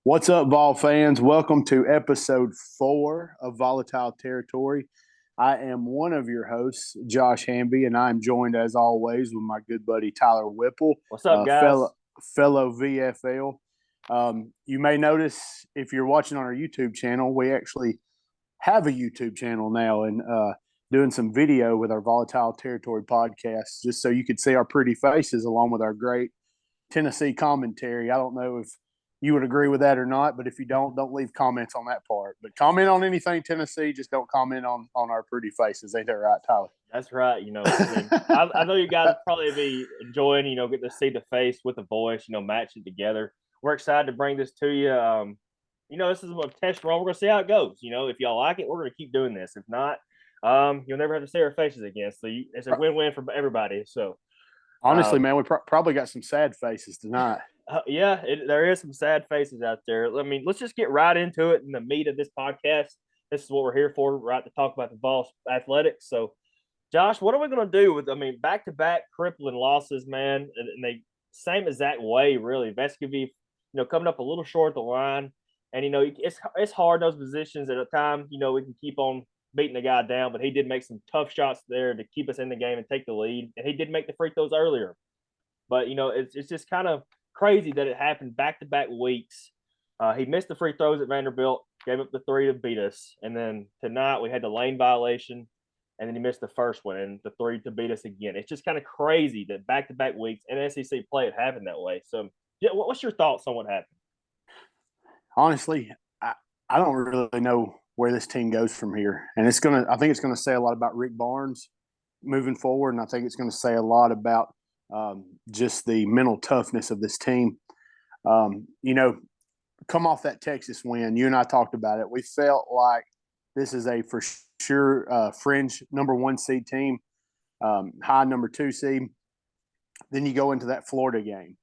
What's up, Vol fans? Welcome to episode 4 of VOLatile Territory. I am one of your hosts, Josh Hamby, and I'm joined, as always, with my good buddy Tyler Whipple. What's up, guys? Fellow VFL. You may notice if you're watching on our YouTube channel, we actually have a YouTube channel now and doing some video with our VOLatile Territory podcast, just so you could see our pretty faces along with our great Tennessee commentary. I don't know if you would agree with that or not, but if you don't leave comments on that part. But comment on anything Tennessee, just don't comment on our pretty faces. Ain't that right, Tyler? That's right. I know you guys probably be enjoying, get to see the face with the voice, match it together. We're excited to bring this to you. This is a test run. We're going to see how it goes. If y'all like it, we're going to keep doing this. If not, you'll never have to see our faces again. So it's a win-win for everybody. So honestly, man, we probably got some sad faces tonight. There is some sad faces out there. Let's just get right into it in the meat of this podcast. This is what we're here for, right? To talk about the Vols athletics. So, Josh, what are we going to do with? Back-to-back crippling losses, man, and they same exact way, really. VSKV, coming up a little short the line, and it's hard those positions at a time. We can keep on beating the guy down, but he did make some tough shots there to keep us in the game and take the lead, and he did make the free throws earlier. But it's just kind of crazy that it happened back-to-back weeks. He missed the free throws at Vanderbilt, gave up the three to beat us, and then tonight we had the lane violation, and then he missed the first one and the three to beat us again. It's just kind of crazy that back-to-back weeks in SEC play it happened that way. So, yeah, what's your thoughts on what happened? Honestly, I don't really know where this team goes from here, and I think it's gonna say a lot about Rick Barnes moving forward, and I think it's going to say a lot about just the mental toughness of this team. Come off that Texas win, you and I talked about it. We felt like this is a for sure fringe number 1 seed team, high number 2 seed. Then you go into that Florida game.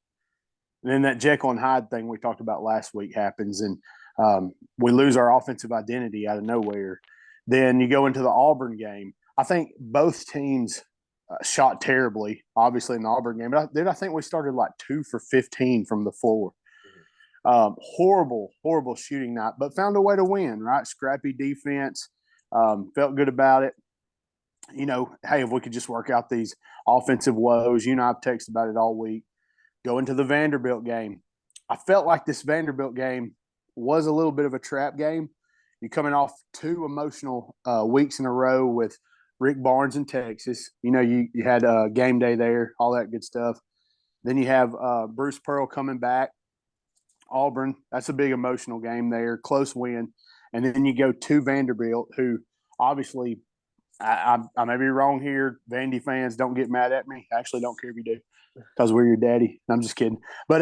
And then that Jekyll and Hyde thing we talked about last week happens, and we lose our offensive identity out of nowhere. Then you go into the Auburn game. I think both teams shot terribly, obviously, in the Auburn game. But I think we started like 2 for 15 from the floor. Horrible shooting night, but found a way to win, right? Scrappy defense. Felt good about it. Hey, if we could just work out these offensive woes, I've texted about it all week. Go into the Vanderbilt game. I felt like this Vanderbilt game was a little bit of a trap game. You're coming off 2 emotional weeks in a row with Rick Barnes in Texas. You had game day there, all that good stuff. Then you have Bruce Pearl coming back. Auburn, that's a big emotional game there, close win. And then you go to Vanderbilt, who obviously, I may be wrong here. Vandy fans, don't get mad at me. I actually don't care if you do, because we're your daddy. I'm just kidding. But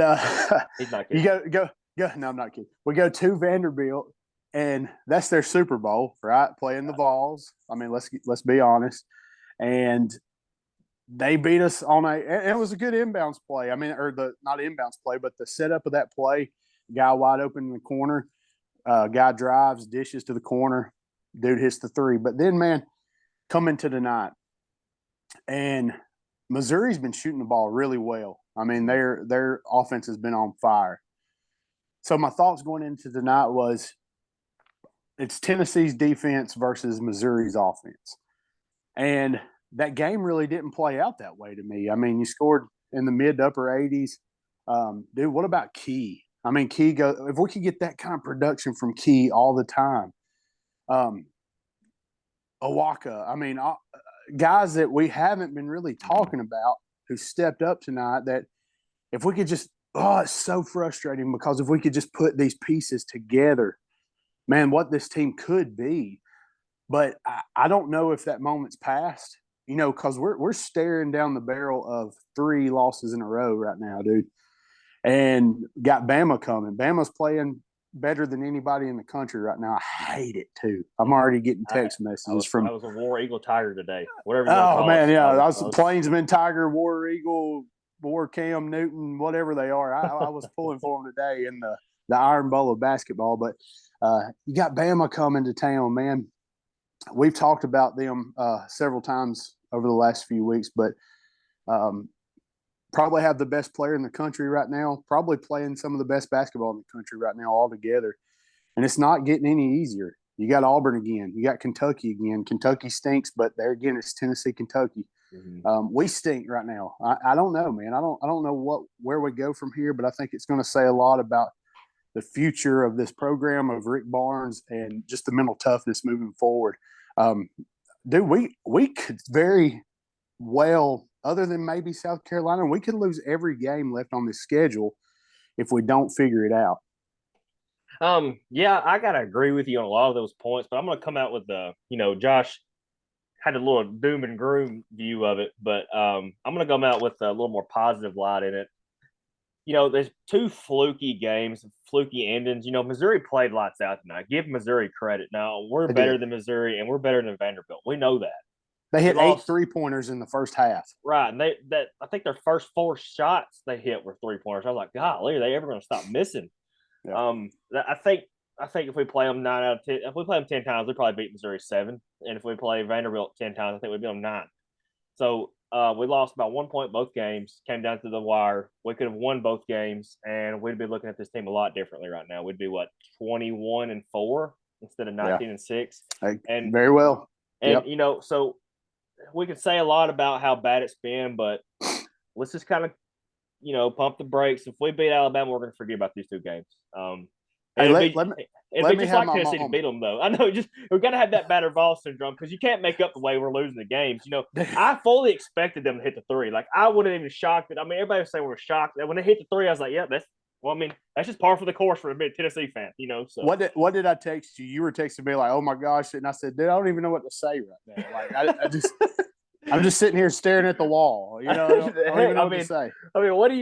he's not kidding. You go. No, I'm not kidding. We go to Vanderbilt, and that's their Super Bowl, right? Playing the Vols. Let's be honest. And they beat us on and it was a good inbounds play. Not inbounds play, but the setup of that play, guy wide open in the corner, guy drives, dishes to the corner, dude hits the three. But then, man, coming to tonight, and Missouri's been shooting the ball really well. Their offense has been on fire. So my thoughts going into tonight was it's Tennessee's defense versus Missouri's offense. And that game really didn't play out that way to me. You scored in the mid to upper 80s. Dude, what about Key? Key if we could get that kind of production from Key all the time. Owaka, guys that we haven't been really talking about who stepped up tonight, that if we could just it's so frustrating, because if we could just put these pieces together, man, what this team could be. But I don't know if that moment's passed, because we're staring down the barrel of 3 losses in a row right now, dude. And got Bama coming. Bama's playing better than anybody in the country right now. I hate it, too. I'm already getting text messages from – I was a War Eagle Tiger today, whatever you want to call man, it. Yeah. I was Plainsman Tiger, War Eagle, War Cam Newton, whatever they are. I was pulling for them today in the Iron Bowl of basketball. But you got Bama coming to town, man. We've talked about them several times over the last few weeks, but probably have the best player in the country right now, probably playing some of the best basketball in the country right now all together. And it's not getting any easier. You got Auburn again. You got Kentucky again. Kentucky stinks, but there again, it's Tennessee, Kentucky. We stink right now. I don't know, man. I don't know where we go from here, but I think it's going to say a lot about the future of this program, of Rick Barnes, and just the mental toughness moving forward. Dude, we could very well, other than maybe South Carolina, we could lose every game left on this schedule if we don't figure it out. Yeah, I gotta agree with you on a lot of those points, but I'm gonna come out with Josh had a little doom and gloom view of it, but I'm gonna come out with a little more positive light in it. There's two fluky games, fluky endings. Missouri played lights out tonight. Give Missouri credit. Now we're better than Missouri and we're better than Vanderbilt. We know that. They hit 8 3-pointers in the first half. Right. And I think their first 4 shots they hit were 3-pointers. I was like, golly, are they ever gonna stop missing? Yeah. I think if we play them 9 out of 10, if we play them 10 times, we probably beat Missouri 7. And if we play Vanderbilt 10 times, I think we'd beat them 9. So we lost about 1 point both games, came down to the wire. We could have won both games, and we'd be looking at this team a lot differently right now. We'd be 21-4 instead of 19-6. And very well. And so we can say a lot about how bad it's been, but let's just kind of pump the brakes. If we beat Alabama, we're going to forget about these 2 games. It'd be just like Tennessee to beat them, though. I know, we've got to have that battered ball syndrome because you can't make up the way we're losing the games. I fully expected them to hit the 3. Like, I wouldn't even shocked. I mean, everybody was saying we were shocked. And when they hit the 3, I was like, yeah, that's just par for the course for a Tennessee fan, So what did I text you? You were texting me like, oh my gosh, and I said, dude, I don't even know what to say right now. Like, I just. I'm just sitting here staring at the wall. I don't even know what to say. What do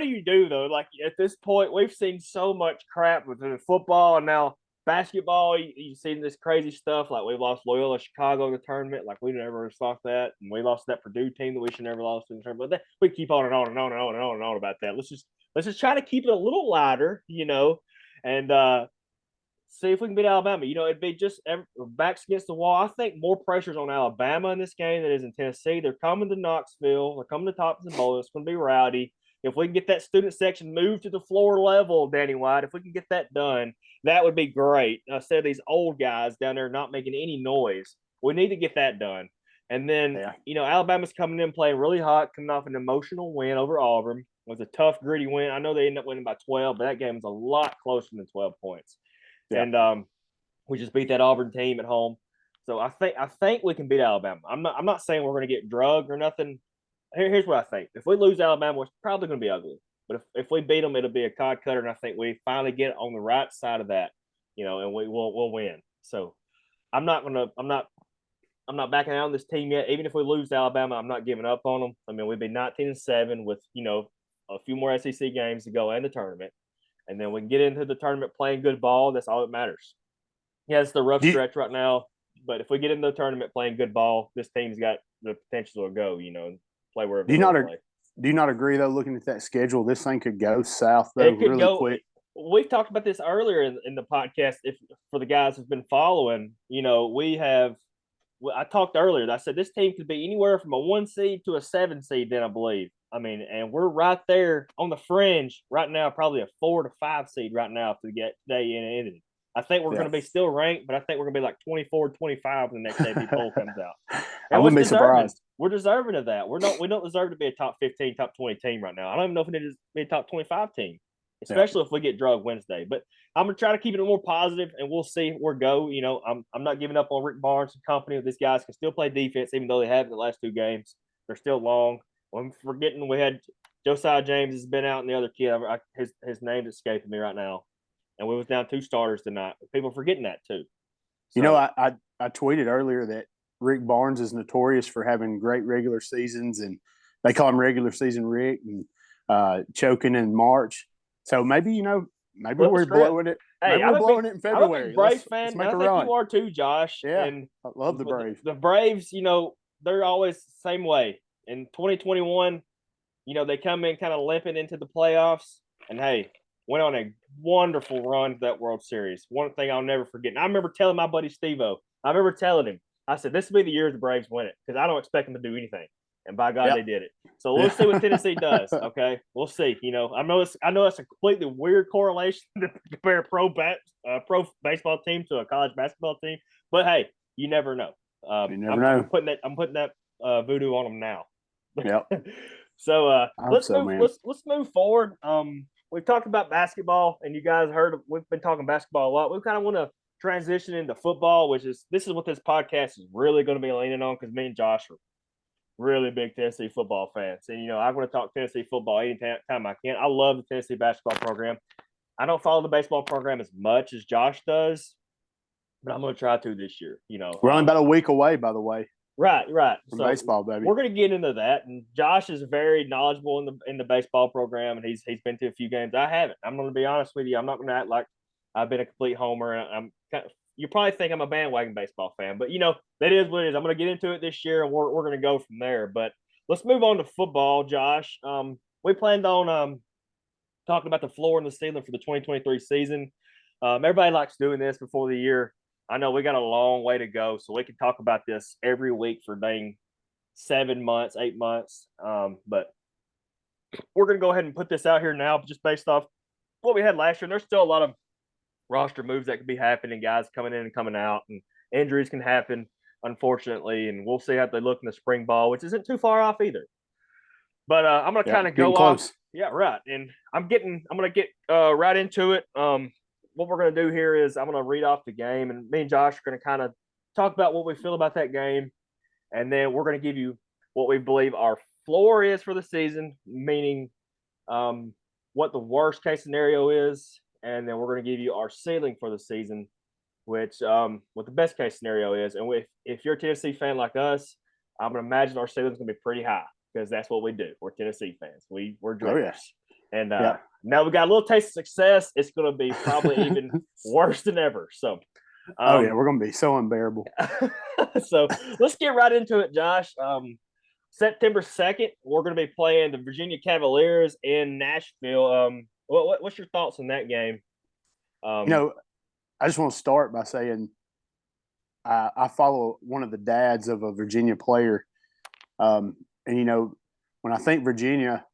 you do though? Like at this point, we've seen so much crap with football and now basketball. You've seen this crazy stuff. Like we've lost Loyola Chicago in the tournament. Like we never lost that, and we lost that Purdue team that we should never lost in the tournament. But we keep on and on and on and on and on and on about that. Let's just try to keep it a little lighter, and see if we can beat Alabama. It'd be just backs against the wall. I think more pressure's on Alabama in this game than it is in Tennessee. They're coming to Knoxville. They're coming to Thompson Bowl. It's going to be rowdy. If we can get that student section moved to the floor level, Danny White, if we can get that done, that would be great. Instead of these old guys down there not making any noise, we need to get that done. And then, Alabama's coming in playing really hot, coming off an emotional win over Auburn. It was a tough, gritty win. I know they ended up winning by 12, but that game was a lot closer than 12 points. Yeah. And we just beat that Auburn team at home. So I think we can beat Alabama. I'm not saying we're going to get drugged or nothing. Here's what I think. If we lose Alabama, it's probably going to be ugly. But if we beat them, it'll be a cod cutter, and I think we finally get on the right side of that, and we'll win. So I'm not backing out on this team yet. Even if we lose to Alabama, I'm not giving up on them. I mean, we'd be 19-7 with a few more SEC games to go and the tournament. And then we can get into the tournament playing good ball. That's all that matters. Yeah, it's the rough stretch right now. But if we get into the tournament playing good ball, this team's got the potential to go, and play wherever they play. Do you not agree, though, looking at that schedule, this thing could go south, though, really quick? We've talked about this earlier in the podcast. If for the guys who've been following, I talked earlier. I said this team could be anywhere from a 1 seed to a 7 seed, then I believe. I mean, and we're right there on the fringe right now, probably a 4 to 5 seed right now to get today in it. I think we're going to be still ranked, but I think we're going to be like 24, 25 when the next AP poll comes out. I wouldn't be surprised. We're deserving of that. We don't deserve to be a top 15, top 20 team right now. I don't even know if we need to be a top 25 team, especially if we get drugged Wednesday. But I'm going to try to keep it more positive, and we'll see where we go. I'm not giving up on Rick Barnes and company. These guys can still play defense, even though they haven't the last 2 games. They're still long. I'm forgetting we had Josiah James has been out, and the other kid, his name's escaping me right now. And we was down 2 starters tonight. People are forgetting that too. So, I tweeted earlier that Rick Barnes is notorious for having great regular seasons, and they call him regular season Rick, and choking in March. So maybe we're blowing it. Hey, we're blowing it in February. I'm a Braves fan. I think you are too, Josh. Yeah, and I love the Braves. The Braves, they're always the same way. In 2021, they come in kind of limping into the playoffs, and hey, went on a wonderful run to that World Series. One thing I'll never forget. And I remember telling my buddy Steve-O, I remember telling him, I said, this will be the year the Braves win it because I don't expect them to do anything. and by God, they did it. So we'll see what Tennessee does. Okay, we'll see. I know it's a completely weird correlation to compare pro baseball team to a college basketball team, but hey, you never know. You never know. I'm putting that voodoo on them now. Yep. So let's move. Let's move forward. We've talked about basketball, and you guys heard we've been talking basketball a lot. We kind of want to transition into football, this is what this podcast is really going to be leaning on, because me and Josh are really big Tennessee football fans, and I'm going to talk Tennessee football anytime I can. I love the Tennessee basketball program. I don't follow the baseball program as much as Josh does, but I'm going to try to this year. We're only about a week away, by the way. Right. From baseball, baby. We're going to get into that, and Josh is very knowledgeable in the baseball program, and he's been to a few games. I haven't. I'm going to be honest with you. I'm not going to act like I've been a complete homer, and you probably think I'm a bandwagon baseball fan, but that is what it is. I'm going to get into it this year, and we're going to go from there. But let's move on to football, Josh. We planned on talking about the floor and the ceiling for the 2023 season. Everybody likes doing this before the year. I know we got a long way to go, so we can talk about this every week for dang 7 months, 8 months. But we're going to go ahead and put this out here now, just based off what we had last year. And there's still a lot of roster moves that could be happening, guys coming in and coming out, and injuries can happen, unfortunately. And we'll see how they look in the spring ball, which isn't too far off either. But I'm going to kind of go off. Yeah, right. And I'm going to get right into it. What we're going to do here is I'm going to read off the game, and me and Josh are going to kind of talk about what we feel about that game. And then we're going to give you what we believe our floor is for the season, meaning what the worst case scenario is. And then we're going to give you our ceiling for the season, which what the best case scenario is. And if you're a Tennessee fan like us, I'm going to imagine our ceiling is going to be pretty high, because that's what we do. We're Tennessee fans. We're dreamers. Oh, yes. And now we got a little taste of success. It's going to be probably even worse than ever. So, we're going to be so unbearable. So let's get right into it, Josh. September 2nd, we're going to be playing the Virginia Cavaliers in Nashville. What's your thoughts on that game? I just want to start by saying I follow one of the dads of a Virginia player. And, when I think Virginia,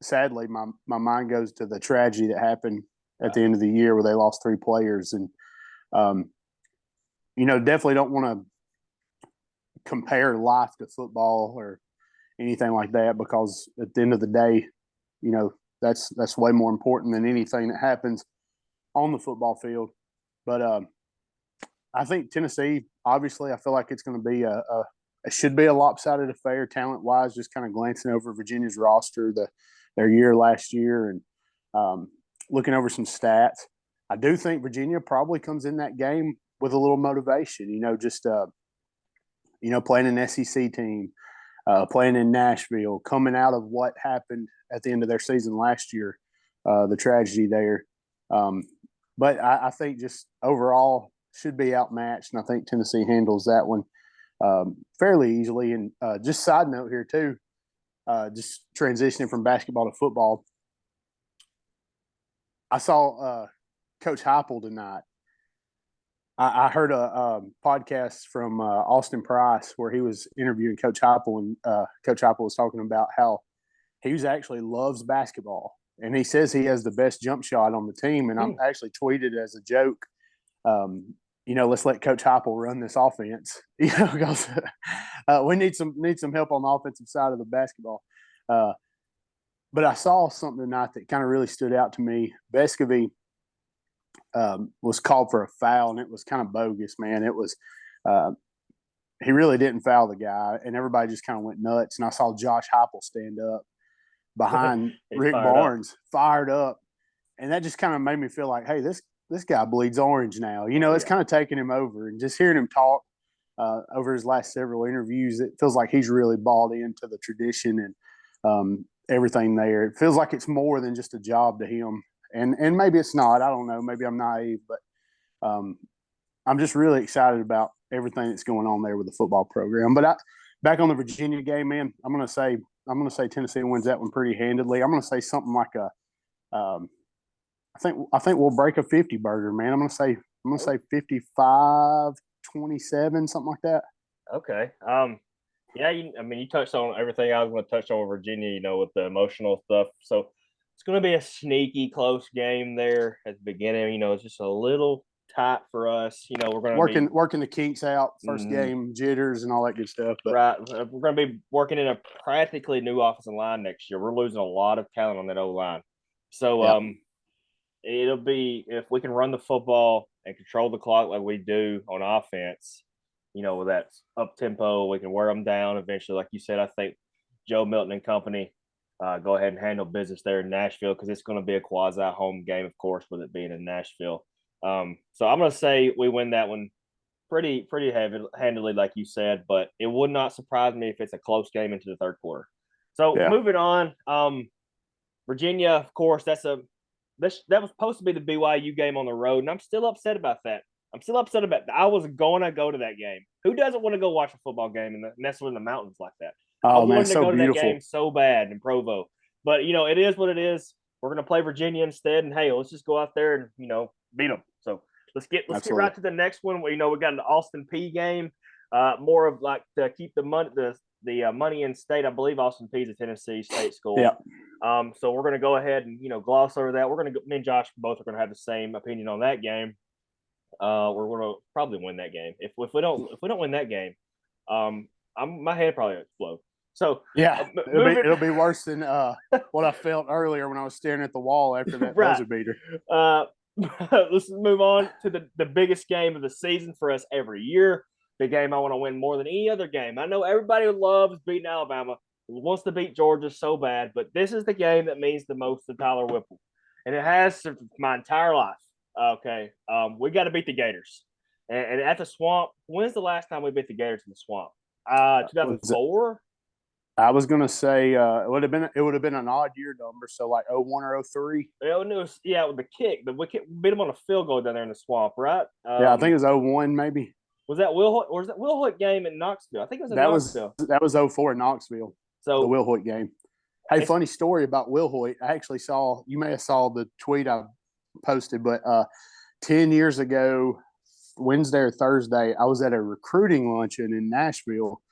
sadly, my mind goes to the tragedy that happened at the end of the year where they lost 3 players. And, definitely don't want to compare life to football or anything like that, because at the end of the day, that's way more important than anything that happens on the football field. But I think Tennessee, obviously, I feel like it's going to be it should be a lopsided affair talent-wise, just kind of glancing over Virginia's roster, their year last year, and looking over some stats. I do think Virginia probably comes in that game with a little motivation, playing an SEC team, playing in Nashville, coming out of what happened at the end of their season last year, the tragedy there. But I think just overall should be outmatched, and I think Tennessee handles that one fairly easily. And just side note here too, just transitioning from basketball to football, I saw Coach Heupel tonight. I heard a podcast from Austin Price where he was interviewing Coach Heupel, and Coach Heupel was talking about how he actually loves basketball, and he says he has the best jump shot on the team. And I actually tweeted as a joke, let's let Coach Heupel run this offense, because we need some help on the offensive side of the basketball. But I saw something tonight that kind of really stood out to me. BasketVols was called for a foul, and it was kind of bogus, man. It was he really didn't foul the guy, and everybody just kind of went nuts. And I saw Josh Heupel stand up behind Rick Barnes, fired up, and that just kind of made me feel like, hey, this guy bleeds orange now. It's kind of taking him over, and just hearing him talk over his last several interviews, it feels like he's really bought into the tradition and everything there. It feels like it's more than just a job to him. And maybe it's not. I don't know. Maybe I'm naive, but I'm just really excited about everything that's going on there with the football program. But back on the Virginia game, man, I'm going to say Tennessee wins that one pretty handedly. I'm going to say something like I think we'll break a 50 burger, man. I'm going to say 55-27, something like that. Okay. Yeah, you touched on everything I was going to touch on with Virginia, with the emotional stuff. So it's going to be a sneaky close game there at the beginning. It's just a little tight for us. We're going to be working the kinks out, first game, jitters and all that good stuff. But right. We're going to be working in a practically new offensive line next year. We're losing a lot of talent on that O line. So it'll be, if we can run the football and control the clock like we do on offense, with that up tempo, we can wear them down eventually. Like you said, I think Joe Milton and company go ahead and handle business there in Nashville, because it's going to be a quasi home game, of course, with it being in Nashville. So I'm going to say we win that one pretty handily, like you said, but it would not surprise me if it's a close game into the third quarter. So moving on, Virginia, of course, that was supposed to be the BYU game on the road, and I'm still upset about that. I was going to go to that game. Who doesn't want to go watch a football game and nestle in the mountains like that? Oh, I wanted to so go to beautiful. that game so bad in Provo. But, it is what it is. We're going to play Virginia instead, and, hey, let's just go out there and, beat them. So let's get right to the next one. We got an Austin Peay game, more of like to keep the money in state. I believe Austin Peay is a Tennessee state school. Yeah. So we're going to go ahead and gloss over that. Me and Josh both are going to have the same opinion on that game. We're going to probably win that game. If we don't win that game, my head probably explode. So it'll be worse than what I felt earlier when I was staring at the wall after that buzzer beater. Let's move on to the biggest game of the season for us every year. The game I want to win more than any other game. I know everybody loves beating Alabama, wants to beat Georgia so bad, but this is the game that means the most to Tyler Whipple, and it has for my entire life. Okay, we got to beat the Gators, and at the Swamp. When's the last time we beat the Gators in the Swamp? 2004. I was gonna say it would have been an odd year number, so like 01 or 03. With the kick, we beat them on a field goal down there in the Swamp, right? I think it was 01 maybe. Was that Will Hoyt, or was that Will Hoyt game in Knoxville? I think it was in Knoxville. That was 04 in Knoxville. So the Will Hoyt game. Hey, funny story about Will Hoyt. I actually you may have saw the tweet I posted, but 10 years ago, Wednesday or Thursday, I was at a recruiting luncheon in Nashville,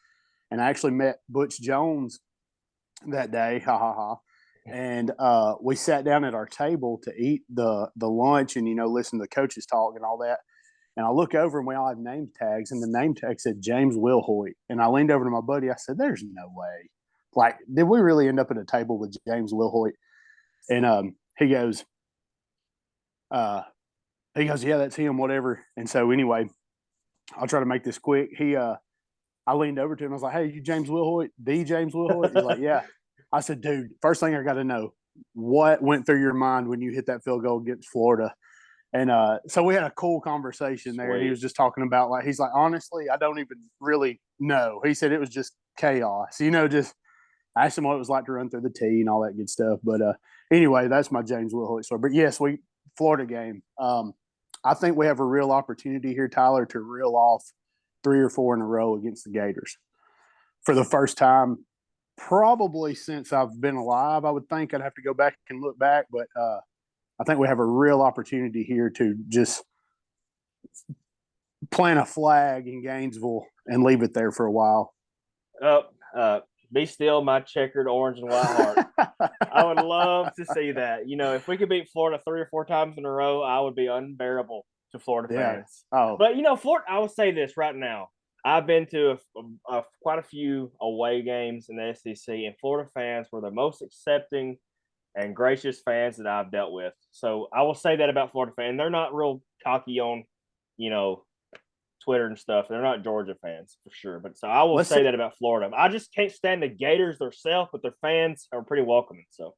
and I actually met Butch Jones that day. Ha ha ha. And we sat down at our table to eat the lunch and listen to the coaches talk and all that. And I look over and we all have name tags, and the name tag said James Will Hoyt. And I leaned over to my buddy. I said, "There's no way. Like, did we really end up at a table with James Will Hoyt?" And he goes, "Yeah, that's him, whatever." And so anyway, I'll try to make this quick. I leaned over to him. I was like, "Hey, you James Will Hoyt? The James Will Hoyt?" He's like, "Yeah." I said, "Dude, first thing I got to know, what went through your mind when you hit that field goal against Florida?" And so we had a cool conversation there. And he was just talking about, like, he's like, "Honestly, I don't even really know." He said it was just chaos. Just I asked him what it was like to run through the tee and all that good stuff. But anyway, that's my James Will Hoyt story. But yes, Florida game. I think we have a real opportunity here, Tyler, to reel off 3 or 4 in a row against the Gators for the first time probably since I've been alive. I would think I'd have to go back and look back, but I think we have a real opportunity here to just plant a flag in Gainesville and leave it there for a while. Be still, my checkered orange and white heart. I would love to see that. If we could beat Florida 3 or 4 times in a row, I would be unbearable to Florida fans. Oh, but Florida. I will say this right now. I've been to quite a few away games in the SEC, and Florida fans were the most accepting and gracious fans that I've dealt with. So I will say that about Florida fans. They're not real cocky on, Twitter and stuff. They're not Georgia fans for sure. But so I will say that about Florida. I just can't stand the Gators themselves, but their fans are pretty welcoming. So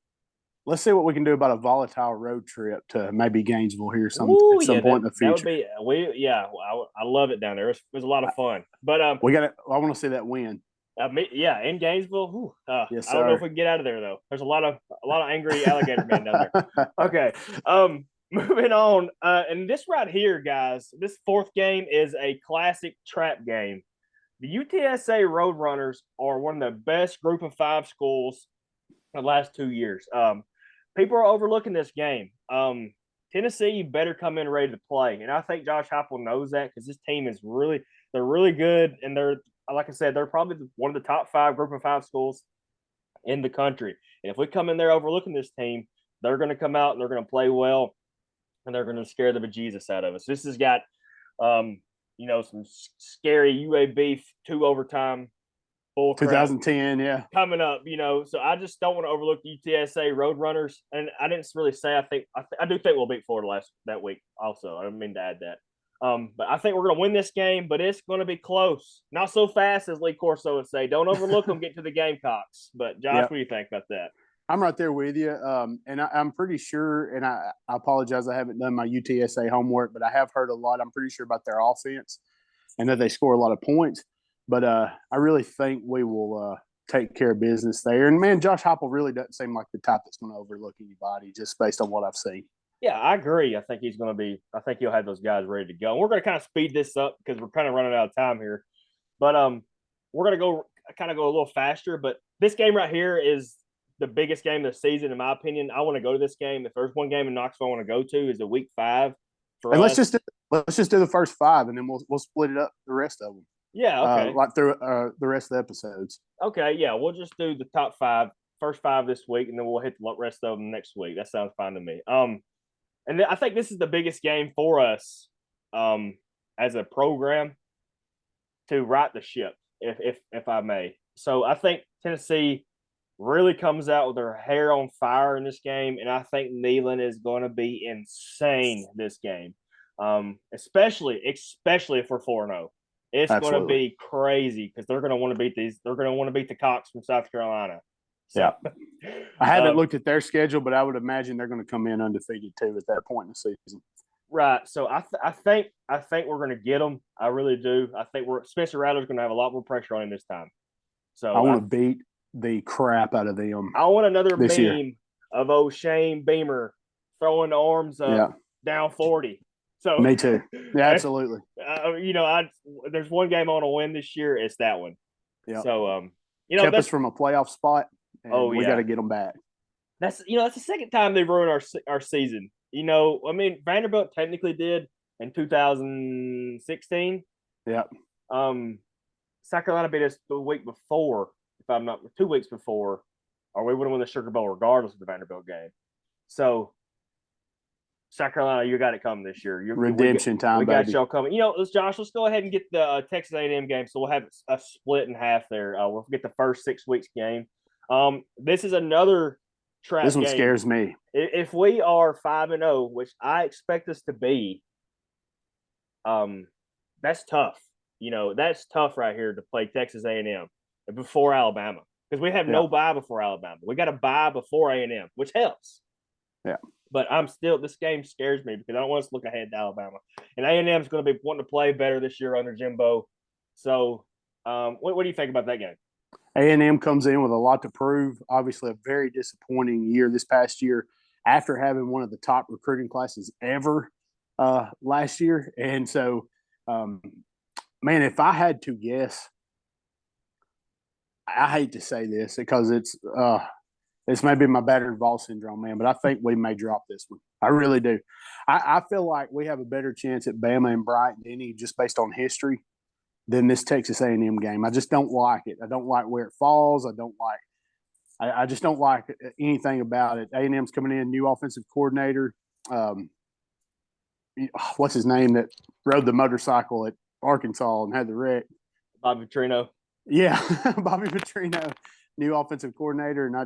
let's see what we can do about a volatile road trip to maybe Gainesville here at some point in the future. That would be I love it down there. It was a lot of fun. But I want to see that win. In Gainesville. Yes, I don't know if we can get out of there though. There's a lot of angry alligator men down there. Okay. Moving on. And this right here, guys, this 4th game is a classic trap game. The UTSA Roadrunners are one of the best group of 5 schools in the last 2 years. People are overlooking this game. Tennessee better come in ready to play. And I think Josh Heupel knows that, because this team is they're really good, and they're like I said, they're probably one of the top 5 Group of 5 schools in the country. And if we come in there overlooking this team, they're going to come out and they're going to play well, and they're going to scare the bejesus out of us. This has got, some scary UAB 2 overtime bull crap 2010, yeah. coming up. So I just don't want to overlook the UTSA Roadrunners. And I didn't really say I do think we'll beat Florida that week. Also, I didn't mean to add that. But I think we're going to win this game, but it's going to be close. Not so fast as Lee Corso would say. Don't overlook them. Get to the Gamecocks. But Josh, What do you think about that? I'm right there with you. And I'm pretty sure, and I apologize, I haven't done my UTSA homework, but I have heard a lot. I'm pretty sure about their offense and that they score a lot of points. But I really think we will take care of business there. And, man, Josh Heupel really doesn't seem like the type that's going to overlook anybody just based on what I've seen. Yeah, I agree. I think I think he'll have those guys ready to go. And we're going to kind of speed this up because we're kind of running out of time here. But we're going to go a little faster. But this game right here is the biggest game of the season, in my opinion. I want to go to this game. If there's one game in Knoxville I want to go to, is the Week 5 for and us. Let's just do the first 5, and then we'll split it up the rest of them. Yeah, okay. Like through the rest of the episodes. Okay, yeah, we'll just do the top 5, first 5 this week, and then we'll hit the rest of them next week. That sounds fine to me. And I think this is the biggest game for us as a program to right the ship, if I may. So I think Tennessee really comes out with their hair on fire in this game, and I think Neyland is going to be insane this game, especially if we're 4-0. It's going to be crazy because they're going to want to beat these. They're going to want to beat the Cox from South Carolina. So, yeah. I haven't looked at their schedule, but I would imagine they're going to come in undefeated too at that point in the season. Right. So I think we're going to get them. I really do. I think Spencer Rattler's going to have a lot more pressure on him this time. So I want to beat the crap out of them. I want another meme of Shane Beamer throwing the arms up down 40. So me too. Yeah, absolutely. There's one game I want to win this year. It's that one. Yeah. So kept us from a playoff spot. And we got to get them back. That's the second time they've ruined our season. Vanderbilt technically did in 2016. Yeah. South Carolina beat us the week before, if I'm not 2 weeks before, or we would have won the Sugar Bowl regardless of the Vanderbilt game. So, South Carolina, you got it coming this year. Redemption time, baby. We got y'all coming. Josh, let's go ahead and get the Texas A&M game. So we'll have a split in half there. We'll get the first 6 weeks game. This is another trap game. This one scares me. If we are 5-0, which I expect us to be, that's tough. That's tough right here to play Texas A&M before Alabama because we have no bye before Alabama. We got a bye before A&M, which helps. Yeah. But this game scares me because I don't want us to look ahead to Alabama. And A&M is going to be wanting to play better this year under Jimbo. So what do you think about that game? A&M comes in with a lot to prove. Obviously, a very disappointing year this past year after having one of the top recruiting classes ever last year. And so, man, if I had to guess, I hate to say this because it's maybe my battered ball syndrome, man, but I think we may drop this one. I really do. I feel like we have a better chance at Bama and Bryant Denny just based on history than this Texas A&M game. I just don't like it. I don't like where it falls. I just don't like anything about it. A&M's coming in, new offensive coordinator. What's his name that rode the motorcycle at Arkansas and had the wreck? Bobby Petrino. Yeah, Bobby Petrino, new offensive coordinator, and I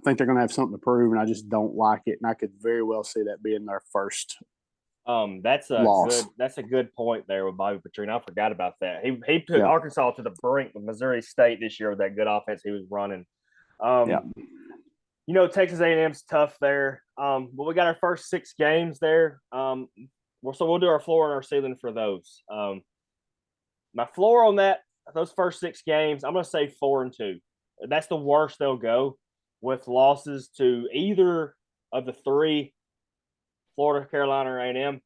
think they're going to have something to prove, and I just don't like it, and I could very well see that being their first that's loss. That's a good point there with Bobby Petrino. I forgot about that. He took Arkansas to the brink with Missouri State this year with that good offense he was running. Texas A&M's tough there, but we got our first 6 games there. So we'll do our floor and our ceiling for those. My floor on those first 6 games, I'm going to say 4-2. That's the worst they'll go, with losses to either of the 3, Florida, Carolina, or A&M.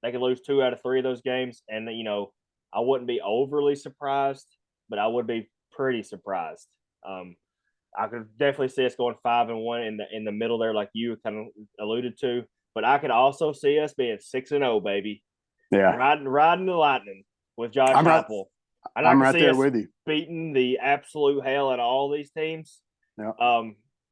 They could lose 2 out of 3 of those games, and I wouldn't be overly surprised, but I would be pretty surprised. I could definitely see us going 5-1 in the middle there, like you kind of alluded to. But I could also see us being 6-0, baby. Yeah, riding the lightning with Josh Heupel. And I I'm can right see there us with you. beating the absolute hell out of all these teams. Yeah.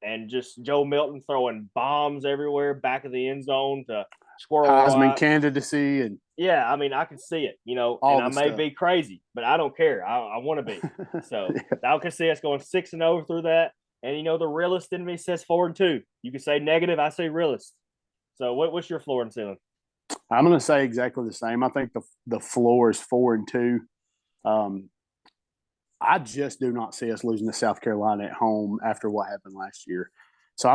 And just Joe Milton throwing bombs everywhere, back of the end zone to squirrel Heisman rock. candidacy and Yeah, I mean, I can see it, and all I the may stuff. be crazy, but I don't care. I want to be. So Yeah. I can see us going 6-0 through that. And the realist in me says 4-2. You can say negative, I say realist. So what's your floor and ceiling? I'm going to say exactly the same. I think the floor is 4-2. I just do not see us losing to South Carolina at home after what happened last year. So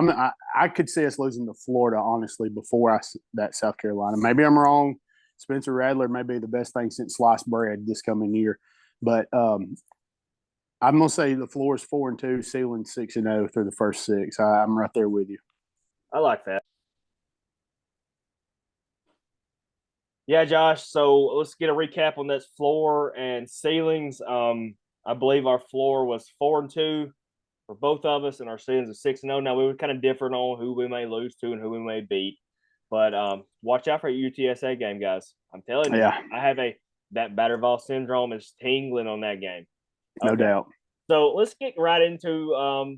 I could see us losing to Florida, honestly, before that South Carolina. Maybe I'm wrong. Spencer Rattler may be the best thing since sliced bread this coming year. But I'm going to say the floor is 4-2, ceiling 6-0 through the first six. I'm right there with you. I like that. Yeah, Josh. So let's get a recap on this floor and ceilings. I believe our floor was 4-2 for both of us, and our ceilings are 6-0. Now we were kind of different on who we may lose to and who we may beat. But watch out for your UTSA game, guys. I'm telling you, Yeah. I have that Battervall syndrome is tingling on that game. No doubt. So let's get right into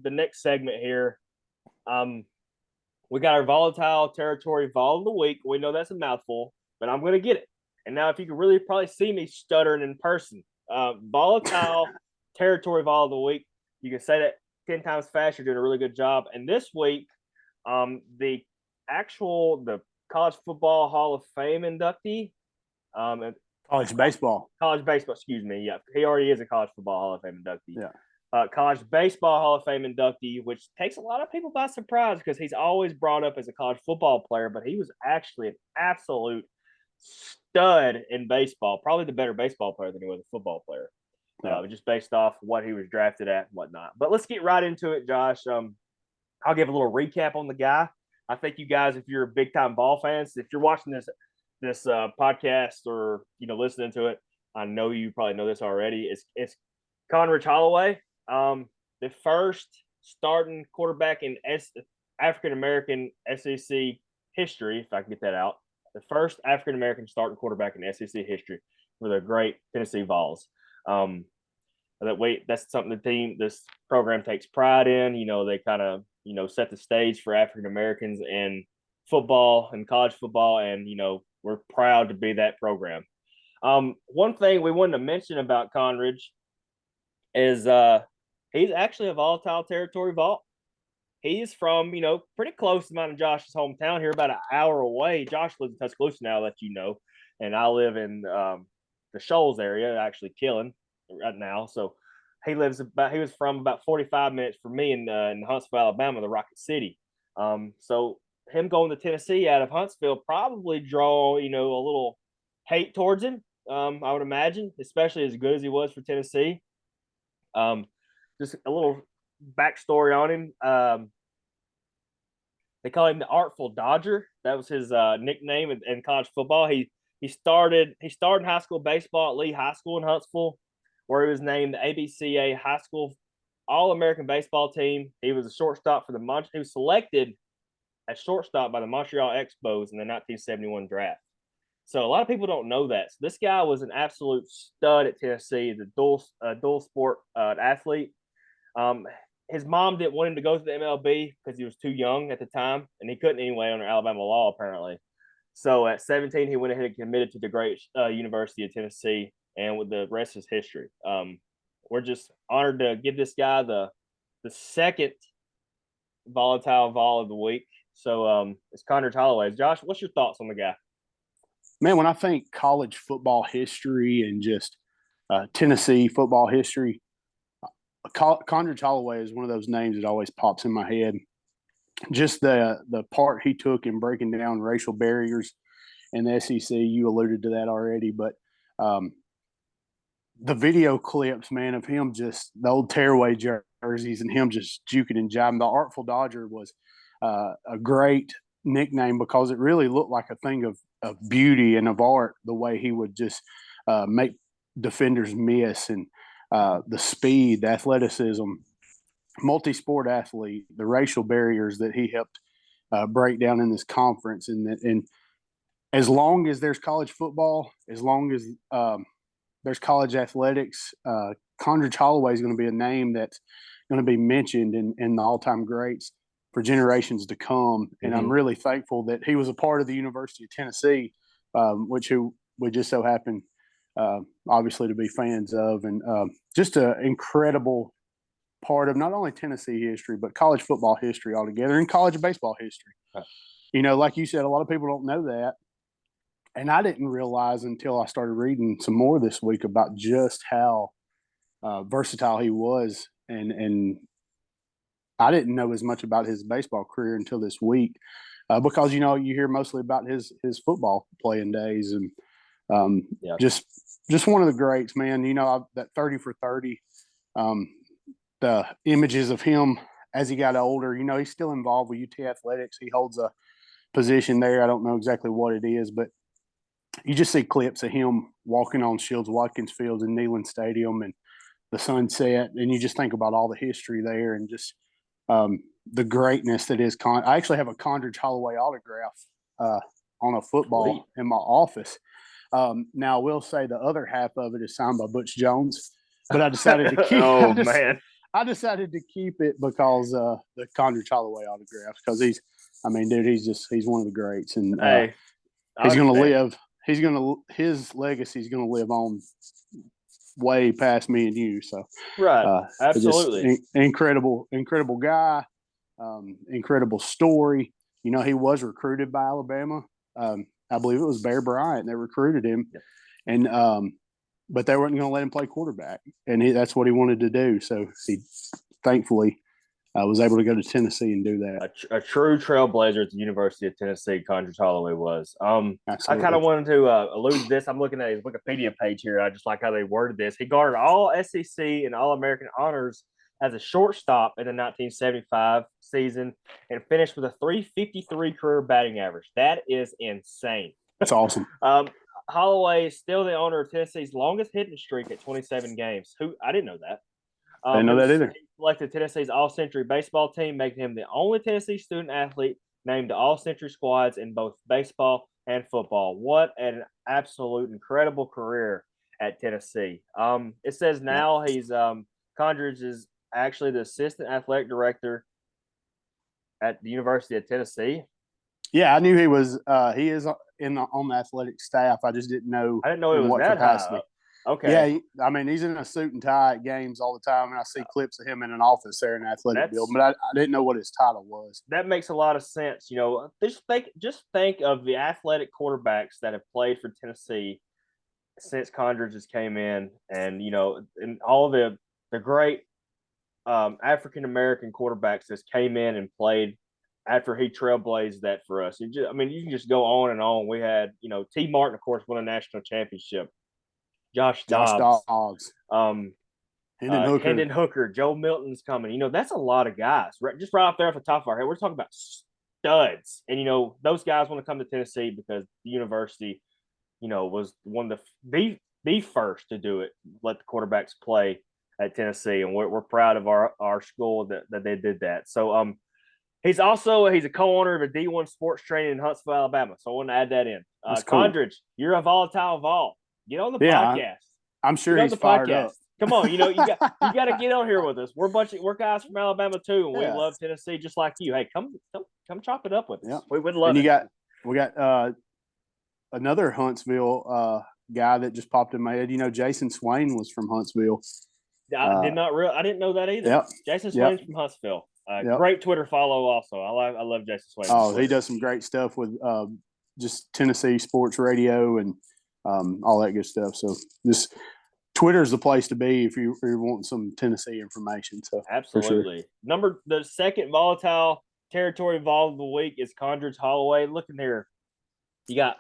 the next segment here. We got our VOLatile Territory Vol of the Week. We know that's a mouthful, but I'm going to get it. And now if you can really probably see me stuttering in person, VOLatile Territory Vol of the Week, you can say that 10 times fast. You're doing a really good job. And this week, the College Football Hall of Fame inductee, College baseball. Excuse me. Yeah, he already is a College Football Hall of Fame inductee. Yeah. College Baseball Hall of Fame inductee, which takes a lot of people by surprise because he's always brought up as a college football player, but he was actually an absolute stud in baseball, probably the better baseball player than he was a football player, just based off what he was drafted at and whatnot. But let's get right into it, Josh. I'll give a little recap on the guy. I think you guys, if you're big time ball fans, if you're watching this podcast or listening to it, I know you probably know this already. It's Conridge Holloway. The first starting quarterback in African American SEC history, if I can get that out. The first African American starting quarterback in SEC history for the great Tennessee Vols. That's something this program takes pride in. They kind of set the stage for African Americans in football and college football, and we're proud to be that program. One thing we wanted to mention about Conridge is he's actually a VOLatile Territory Vault. He's from, pretty close to mine and Josh's hometown here, about an hour away. Josh lives in Tuscaloosa now, I'll let you know. And I live in the Shoals area, actually Killen right now. So he was from about 45 minutes from me in Huntsville, Alabama, the Rocket City. So him going to Tennessee out of Huntsville probably draw, a little hate towards him, I would imagine, especially as good as he was for Tennessee. Just a little backstory on him. They call him the Artful Dodger. That was his nickname in college football. He started high school baseball at Lee High School in Huntsville, where he was named the ABCA High School All-American Baseball Team. He was a shortstop for he was selected as shortstop by the Montreal Expos in the 1971 draft. So a lot of people don't know that. So this guy was an absolute stud at Tennessee, the dual sport athlete. His mom didn't want him to go to the MLB because he was too young at the time, and he couldn't anyway under Alabama law, apparently. So at 17, he went ahead and committed to the great University of Tennessee, and with the rest is history. We're just honored to give this guy the second VOLatile Vol of the week. So it's Conridge Holloway. Josh, what's your thoughts on the guy? Man, when I think college football history and just Tennessee football history, Conridge Holloway is one of those names that always pops in my head. Just the part he took in breaking down racial barriers in the SEC, you alluded to that already, but the video clips, man, of him just the old tearaway jerseys and him just juking and jiving. The Artful Dodger was a great nickname because it really looked like a thing of beauty and of art, the way he would just make defenders miss, and the speed, the athleticism, multi-sport athlete, the racial barriers that he helped break down in this conference. And as long as there's college football, as long as there's college athletics. Condredge Holloway is going to be a name that's going to be mentioned in the all-time greats for generations to come. And I'm really thankful that he was a part of the University of Tennessee, which we just so happen, obviously, to be fans of. And just an incredible part of not only Tennessee history, but college football history altogether and college baseball history. Like you said, a lot of people don't know that. And I didn't realize until I started reading some more this week about just how versatile he was. And I didn't know as much about his baseball career until this week because, you hear mostly about his football playing days. And just one of the greats, man. That 30 for 30, the images of him as he got older, he's still involved with UT Athletics. He holds a position there. I don't know exactly what it is, but you just see clips of him walking on Shields Watkins Field in Neyland Stadium and the sunset, and you just think about all the history there and just the greatness that is. I actually have a Condredge Holloway autograph on a football in my office. Now, I will say the other half of it is signed by Butch Jones, but I decided to keep. I decided to keep it because the Condredge Holloway autograph, because he's one of the greats, and he's going to live. His legacy is going to live on way past me and you. So, absolutely, incredible guy, incredible story. He was recruited by Alabama. I believe it was Bear Bryant that recruited him, and but they weren't going to let him play quarterback, and that's what he wanted to do. So he thankfully was able to go to Tennessee and do that. A true trailblazer at the University of Tennessee, Condredge Holloway was. I kind of wanted to allude to this. I'm looking at his Wikipedia page here. I just like how they worded this. He garnered all SEC and All-American honors as a shortstop in the 1975 season and finished with a .353 career batting average. That is insane. That's awesome. Holloway is still the owner of Tennessee's longest hitting streak at 27 games. I didn't know that. I didn't know that either. He selected Tennessee's All-Century baseball team, making him the only Tennessee student athlete named to All-Century squads in both baseball and football. What an absolute incredible career at Tennessee. It says now he's Condredge is actually the assistant athletic director at the University of Tennessee. Yeah, I knew he was. He is on the athletic staff. I just didn't know. I didn't know it was that capacity. High. Okay. Yeah, he's in a suit and tie at games all the time, and I see clips of him in an office there in the athletic building, but I didn't know what his title was. That makes a lot of sense. Just think of the athletic quarterbacks that have played for Tennessee since Condredge has came in, and and all the great African-American quarterbacks that came in and played after he trailblazed that for us. You can just go on and on. We had, T. Martin, of course, won a national championship. Josh Dobbs. Hendon Hooker. Joe Milton's coming. That's a lot of guys. Just right off there off the top of our head, we're talking about studs. And, those guys want to come to Tennessee because the university, was one of the first to do it, let the quarterbacks play at Tennessee. And we're proud of our school that they did that. So he's a co-owner of a D1 sports training in Huntsville, Alabama. So I want to add that in. Condredge, you're a volatile Vol. Get on the podcast. I'm sure he's fired up. Come on, you got to get on here with us. We're guys from Alabama too, and we love Tennessee just like you. Hey, come chop it up with us. Yeah. We would love it. We got another Huntsville guy that just popped in my head. Jason Swain was from Huntsville. I didn't know that either. Yep. Jason Swain's from Huntsville. Great Twitter follow also. I love Jason Swain. Oh, he does some great stuff with just Tennessee sports radio and all that good stuff. So just Twitter's the place to be if you're wanting some Tennessee information. So absolutely. Sure. The second volatile territory Vol of the week is Condredge Holloway. Look in here. You got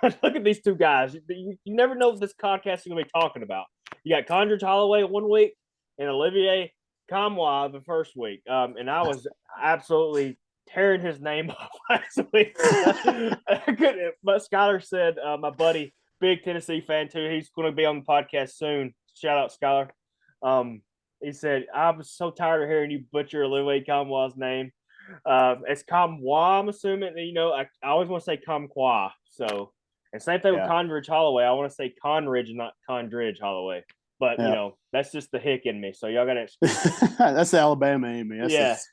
look at these two guys. You never know what this podcast is going to be talking about. You got Condredge Holloway 1 week and Olivier Kamwa the first week. And I was absolutely tearing his name off last week. But Skylar said, my buddy, big Tennessee fan too. He's going to be on the podcast soon. Shout out, Skylar. He said, I'm so tired of hearing you butcher Olivier Kamwa's name. It's Kamwa, I'm assuming. I always want to say Kamqua. So And same thing with Yeah. Conridge Holloway. I want to say Conridge and not Condridge Holloway. But, that's just the hick in me. So y'all got to excuse me. That's the Alabama in me.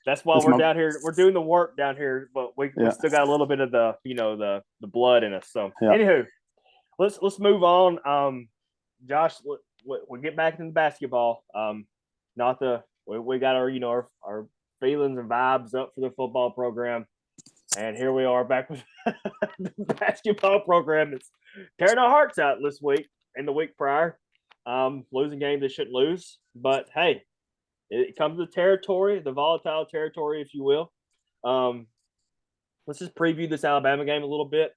That's why we're down here. We're doing the work down here, but we still got a little bit of the, the blood in us. So, anywho, let's move on. Josh, we get back into basketball. We got our feelings and vibes up for the football program. And here we are back with the basketball program that's tearing our hearts out this week and the week prior. Losing games they shouldn't lose. But, hey, it comes to the territory, the volatile territory, if you will. Let's just preview this Alabama game a little bit.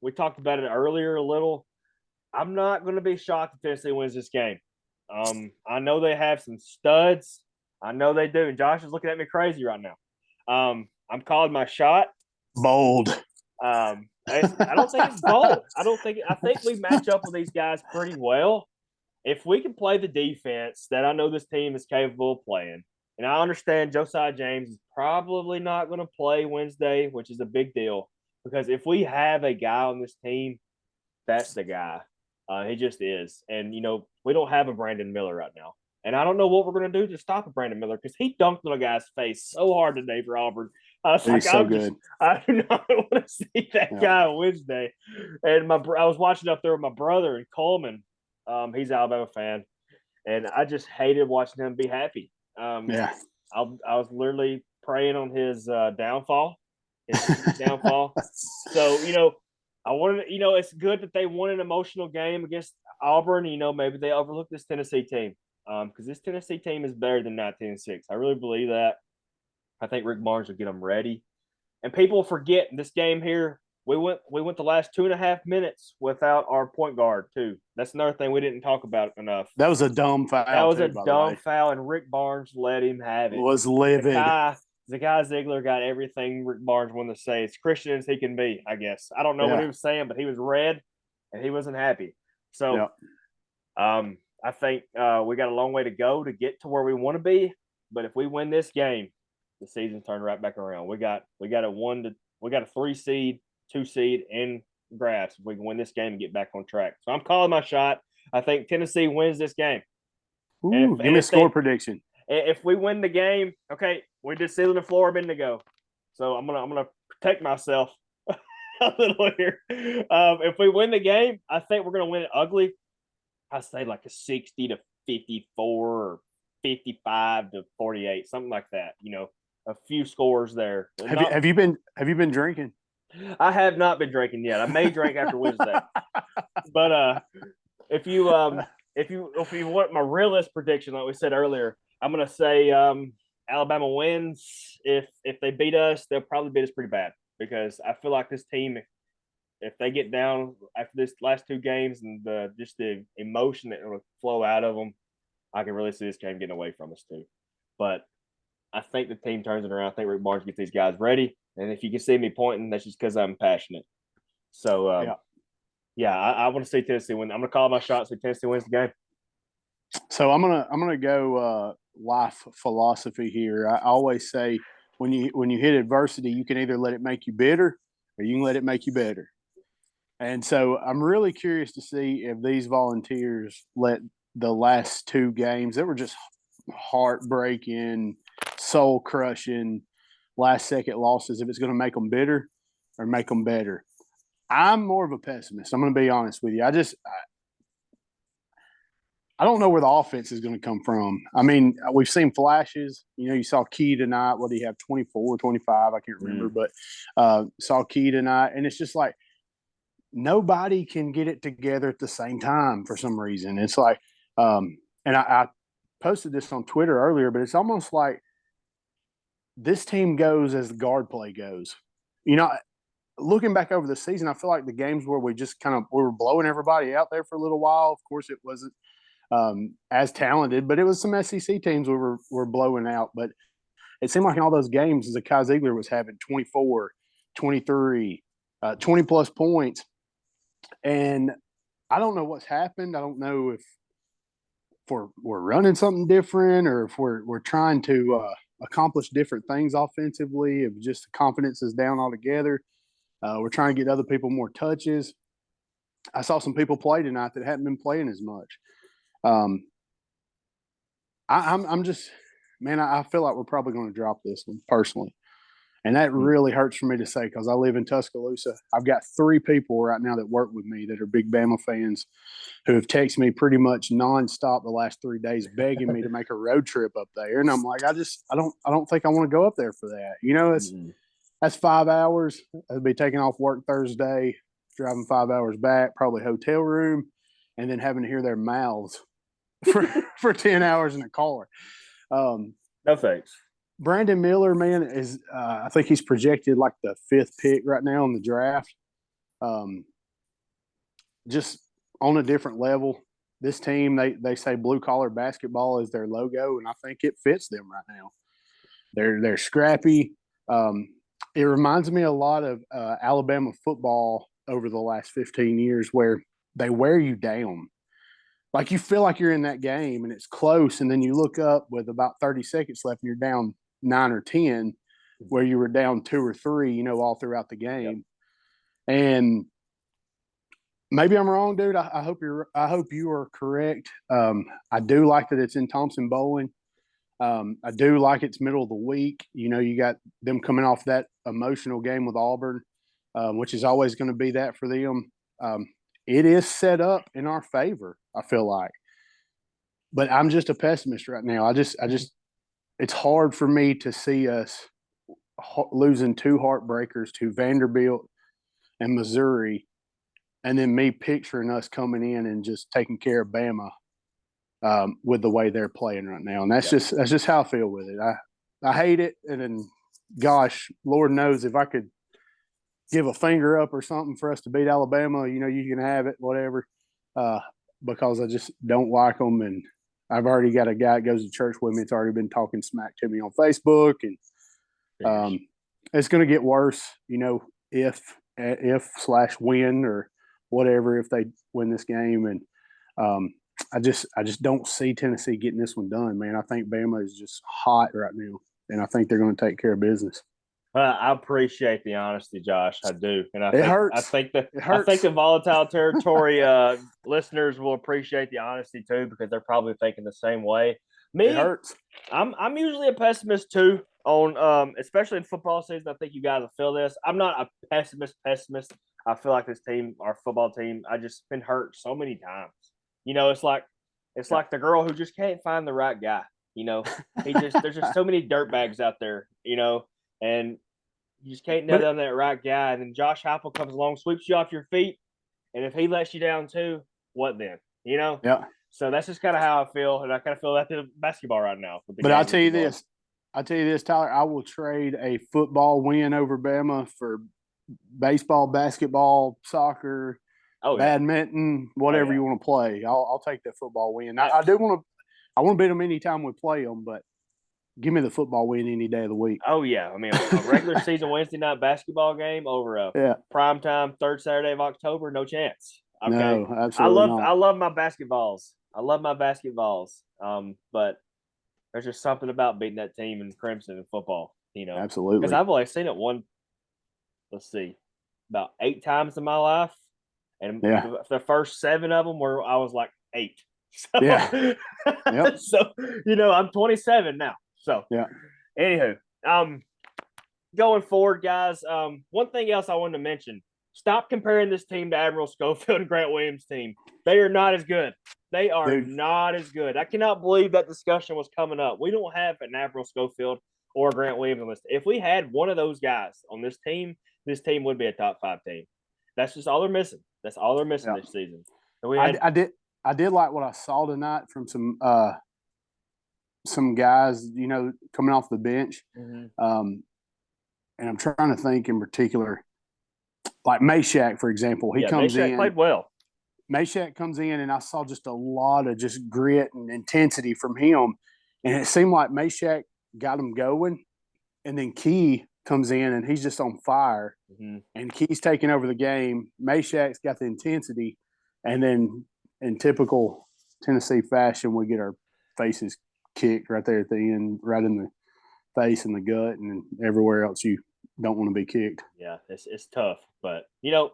We talked about it earlier a little. I'm not going to be shocked if Tennessee wins this game. I know they have some studs. I know they do. And Josh is looking at me crazy right now. I'm calling my shot. Bold. I don't think it's bold. I think we match up with these guys pretty well. If we can play the defense that I know this team is capable of playing, and I understand Josiah James is probably not going to play Wednesday, which is a big deal, because if we have a guy on this team, that's the guy. He just is. And, we don't have a Brandon Miller right now. And I don't know what we're going to do to stop a Brandon Miller because he dunked on a guy's face so hard today for Auburn. I was like, good. I do not want to see that guy on Wednesday. And I was watching up there with my brother in Coleman. He's an Alabama fan. And I just hated watching him be happy. I was literally praying on his downfall. So, I wanted to, it's good that they won an emotional game against Auburn. Maybe they overlooked this Tennessee team because this Tennessee team is better than 19-6. I really believe that. I think Rick Barnes will get them ready. And people forget in this game here, we went the last 2.5 minutes without our point guard too. That's another thing we didn't talk about enough. That was a dumb foul. That was a dumb foul, and Rick Barnes let him have it. Was livid. The guy Ziegler got everything Rick Barnes wanted to say. As Christian as he can be, I guess. I don't know what he was saying, but he was red, and he wasn't happy. So, I think we got a long way to go to get to where we want to be. But if we win this game, the season turned right back around. We got a 3 seed, 2 seed in grasp. If we can win this game and get back on track. So I'm calling my shot. I think Tennessee wins this game. Ooh, give me a score prediction. If we win the game, okay, we just sealing the floor a minute ago. So I'm gonna protect myself a little here. If we win the game, I think we're gonna win it ugly. I say like a 60-54 or 55-48, something like that. A few scores there. Have you been drinking? I have not been drinking yet. I may drink after Wednesday. But if you want my realist prediction, like we said earlier, I'm gonna say Alabama wins. If they beat us, they'll probably beat us pretty bad because I feel like this team, if they get down after this last 2 games and just the emotion that will flow out of them, I can really see this game getting away from us too. But I think the team turns it around. I think Rick Barnes gets these guys ready. And if you can see me pointing, that's just because I'm passionate. So, I want to see Tennessee win. I'm going to call my shot so Tennessee wins the game. So I'm gonna go life philosophy here. I always say when you hit adversity, you can either let it make you bitter or you can let it make you better. And so I'm really curious to see if these Volunteers let the last 2 games that were just heartbreaking, soul crushing, last second losses, if it's going to make them bitter or make them better. I'm more of a pessimist. I'm going to be honest with you. I don't know where the offense is going to come from. I mean, we've seen flashes. You saw Key tonight. What do you have, 24, 25? I can't remember, but saw Key tonight. And it's just like nobody can get it together at the same time for some reason. It's like and I posted this on Twitter earlier, but it's almost like this team goes as the guard play goes. Looking back over the season, I feel like the games where we just we were blowing everybody out there for a little while. Of course, it wasn't as talented, but it was some SEC teams we were blowing out. But it seemed like in all those games, Zakai Ziegler was having 24, 23, 20-plus points. And I don't know what's happened. I don't know if we're running something different or if we're trying to accomplish different things offensively, if just the confidence is down altogether. We're trying to get other people more touches. I saw some people play tonight that hadn't been playing as much. I'm just, man, I feel like we're probably going to drop this one personally. And that really hurts for me to say because I live in Tuscaloosa. I've got 3 people right now that work with me that are big Bama fans who have texted me pretty much nonstop the last 3 days begging me to make a road trip up there. And I'm like, I don't think I want to go up there for that. You know, that's 5 hours. I'd be taking off work Thursday, driving 5 hours back, probably hotel room, and then having to hear their mouths for 10 hours in a car. No thanks. Brandon Miller, man, is I think he's projected like the 5th pick right now in the draft. Just on a different level. This team, they say blue collar basketball is their logo, and I think it fits them right now. They're scrappy. It reminds me a lot of Alabama football over the last 15 years, where they wear you down. Like you feel like you're in that game and it's close, and then you look up with about 30 seconds left and you're down 9 or 10, where you were down 2 or 3, you know, all throughout the game. Yep. And maybe I'm wrong, dude. I hope you are correct. I do like that it's in Thompson Bowling. I do like it's middle of the week. You know, you got them coming off that emotional game with Auburn, which is always going to be that for them. It is set up in our favor, I feel like. But I'm just a pessimist right now. I just it's hard for me to see us losing 2 heartbreakers to Vanderbilt and Missouri, and then me picturing us coming in and just taking care of Bama with the way they're playing right now. And that's just how I feel with it. I hate it. And then, gosh, Lord knows if I could give a finger up or something for us to beat Alabama, you know, you can have it, whatever, because I just don't like them. And I've already got a guy that goes to church with me. It's already been talking smack to me on Facebook. And it's going to get worse, you know, if/win or whatever, if they win this game. And I just don't see Tennessee getting this one done, man. I think Bama is just hot right now, and I think they're going to take care of business. I appreciate the honesty, Josh. I do, and it hurts. I think the VOLatile Territory listeners will appreciate the honesty too, because they're probably thinking the same way. It hurts. I'm usually a pessimist too on especially in football season. I think you guys will feel this. I'm not a pessimist. I feel like this team, our football team, I just been hurt so many times. You know, it's like the girl who just can't find the right guy. You know, there's just so many dirtbags out there. You know. And you just can't nail down that right guy. And then Josh Heupel comes along, sweeps you off your feet. And if he lets you down too, what then? You know? Yeah. So that's just kind of how I feel. And I kind of feel that the basketball right now. But I'll tell you this, Tyler, I will trade a football win over Bama for baseball, basketball, soccer, badminton, whatever you want to play. I'll take that football win. I want to beat them anytime we play them, but give me the football win any day of the week. Oh, yeah. I mean, a regular season Wednesday night basketball game over a primetime third Saturday of October, no chance. Okay? No, absolutely not. I love my basketballs. But there's just something about beating that team in Crimson in football, you know. Absolutely. Because I've only seen it about 8 times in my life. And the first 7 of them were I was like 8. So, Yep. So, you know, I'm 27 now. So, anywho, going forward, guys, one thing else I wanted to mention, stop comparing this team to Admiral Schofield and Grant Williams' team. They are not as good. They are not as good. I cannot believe that discussion was coming up. We don't have an Admiral Schofield or Grant Williams on this. If we had one of those guys on this team would be a top 5 team. That's just all they're missing. That's all they're missing this season. I did like what I saw tonight from some guys, you know, coming off the bench. And I'm trying to think in particular, like Meshack, for example. He comes in. Played well. Meshack comes in, and I saw just a lot of just grit and intensity from him. And it seemed like Meshack got him going. And then Key comes in, and he's just on fire. And Key's taking over the game. Meshack's got the intensity. And then in typical Tennessee fashion, we get our faces kicked right there at the end, right in the face and the gut and everywhere else you don't want to be kicked. Yeah, it's tough. But, you know,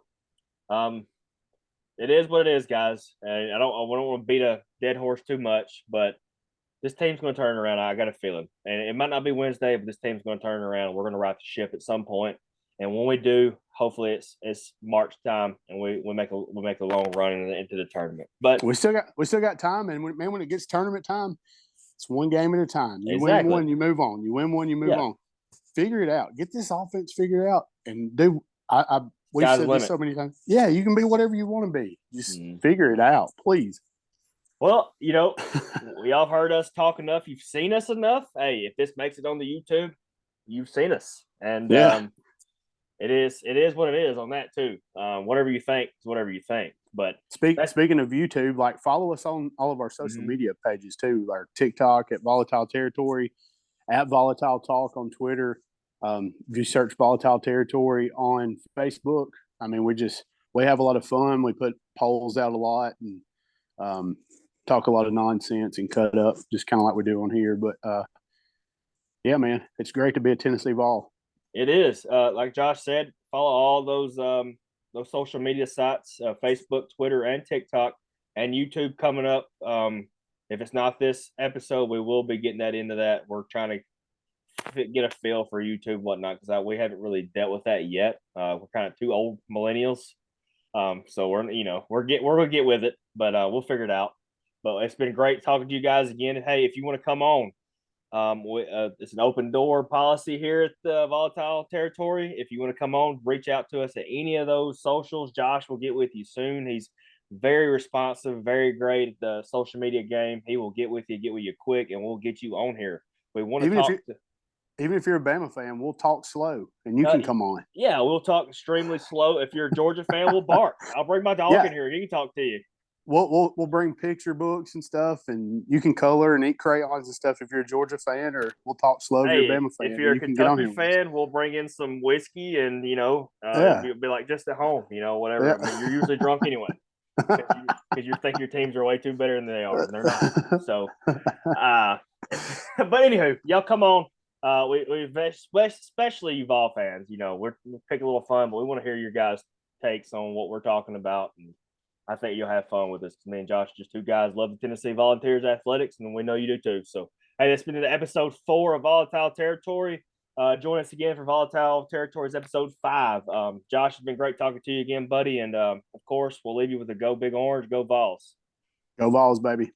It is what it is, guys. And I don't want to beat a dead horse too much, but this team's going to turn around. I got a feeling, and it might not be Wednesday, but this team's going to turn around. We're going to right the ship at some point, and when we do, hopefully it's March time, and we make a long run into the tournament. But we still got time, and when it gets tournament time, it's one game at a time. You exactly. win one, you move on. You win one, you move on. Figure it out. Get this offense figured out, and do. We've said this so many times. Yeah, you can be whatever you want to be. Just figure it out, please. Well, you know, we all heard us talk enough. You've seen us enough. Hey, if this makes it on the YouTube, you've seen us, and it is what it is on that too. Whatever you think is whatever you think. But speaking of YouTube, like follow us on all of our social media pages too, our TikTok at VOLatile Territory, at VOLatile Talk on Twitter. If you search VOLatile Territory on Facebook, I mean, we have a lot of fun. We put polls out a lot and talk a lot of nonsense and cut up, just kind of like we do on here. But yeah, man, it's great to be a Tennessee Vol. It is. Like Josh said, follow all those social media sites, Facebook, Twitter, and TikTok, and YouTube coming up. If it's not this episode, we will be getting that into that. We're trying to get a feel for YouTube and whatnot, because we haven't really dealt with that yet. We're kind of two old millennials. So we're gonna get with it, but we'll figure it out. But it's been great talking to you guys again. Hey, if you want to come on, it's an open door policy here at the VOLatile Territory. If you want to come on, reach out to us at any of those socials. Josh will get with you soon. He's very responsive, very great at the social media game. He will get with you quick, and we'll get you on here. We want to talk. Even if you're a Bama fan, we'll talk slow, and you can come on. Yeah, we'll talk extremely slow. If you're a Georgia fan, we'll bark. I'll bring my dog in here. He can talk to you. We'll bring picture books and stuff, and you can color and eat crayons and stuff if you're a Georgia fan, or we'll talk slow if you're a Bama fan. If you're a Kentucky fan, we'll bring in some whiskey and, you'll be like just at home, whatever. Yeah. I mean, you're usually drunk anyway because you think your teams are way too better than they are, and they're not. So, but anywho, y'all come on. We especially you Vol fans, we're pick a little fun, but we want to hear your guys' takes on what we're talking about, and I think you'll have fun with us. Me and Josh are just two guys love the Tennessee Volunteers athletics, and we know you do too. So, hey, that's been episode 4 of VOLatile Territory. Join us again for VOLatile Territory's episode 5. Josh, it's been great talking to you again, buddy, and of course, we'll leave you with a go Big Orange, go Vols. Go Vols, baby.